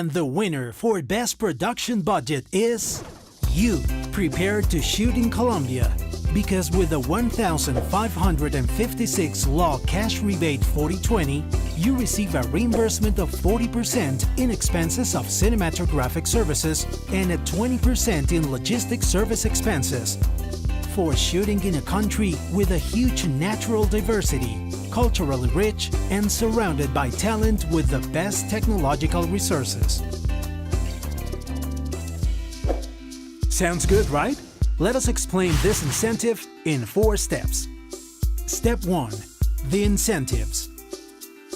And the winner for Best Production Budget is you, prepared to shoot in Colombia. Because with the 1,556 Law Cash Rebate 40/20, you receive a reimbursement of 40% in expenses of cinematographic services and a 20% in logistic service expenses. For shooting in a country with a huge natural diversity, culturally rich, and surrounded by talent with the best technological resources. Sounds good, right? Let us explain this incentive in 4 steps. Step 1. The incentives.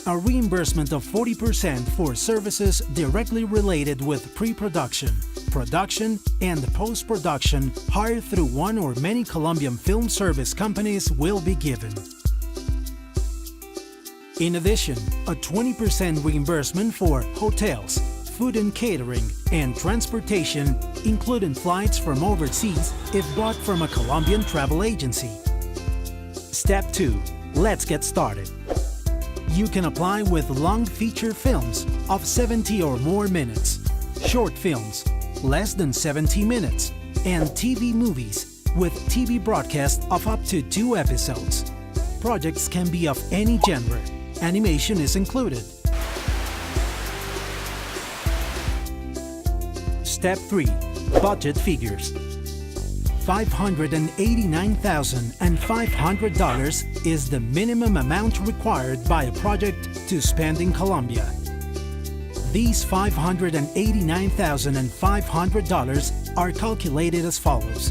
A reimbursement of 40% for services directly related with pre-production, production, and post-production hired through one or many Colombian film service companies will be given. In addition, a 20% reimbursement for hotels, food and catering, and transportation, including flights from overseas if bought from a Colombian travel agency. Step 2. Let's get started. You can apply with long feature films of 70 or more minutes, short films, less than 70 minutes, and TV movies with TV broadcast of up to 2 episodes. Projects can be of any genre. Animation is included. Step 3. Budget figures. $589,500 is the minimum amount required by a project to spend in Colombia. These $589,500 are calculated as follows.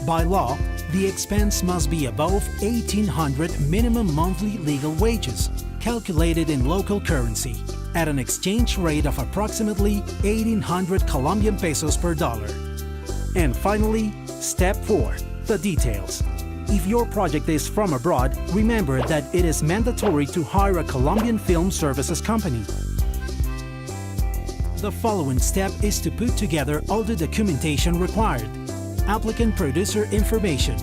By law, the expense must be above 1,800 minimum monthly legal wages, calculated in local currency, at an exchange rate of approximately 1,800 Colombian pesos per dollar. And finally, Step 4. The details. If your project is from abroad, remember that it is mandatory to hire a Colombian film services company. The following step is to put together all the documentation required. Applicant producer information,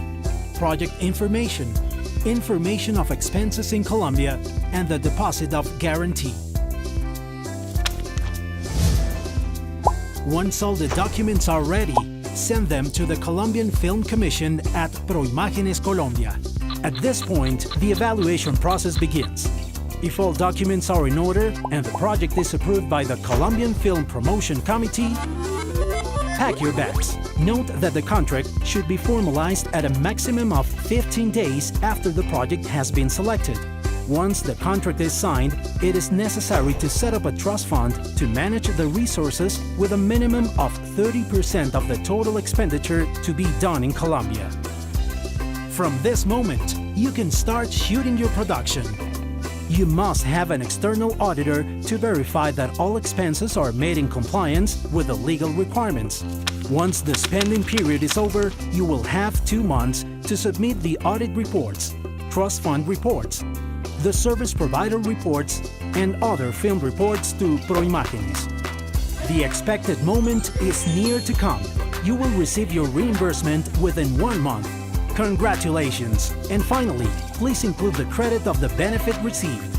project information, information of expenses in Colombia, and the deposit of guarantee. Once all the documents are ready, send them to the Colombian Film Commission at Proimágenes Colombia. At this point, the evaluation process begins. If all documents are in order and the project is approved by the Colombian Film Promotion Committee, pack your bags. Note that the contract should be formalized at a maximum of 15 days after the project has been selected. Once the contract is signed, it is necessary to set up a trust fund to manage the resources with a minimum of 30% of the total expenditure to be done in Colombia. From this moment, you can start shooting your production. You must have an external auditor to verify that all expenses are made in compliance with the legal requirements. Once the spending period is over, you will have 2 months to submit the audit reports, trust fund reports, the service provider reports, and other film reports to Proimágenes. The expected moment is near to come. You will receive your reimbursement within 1 month. Congratulations! And finally, please include the credit of the benefit received.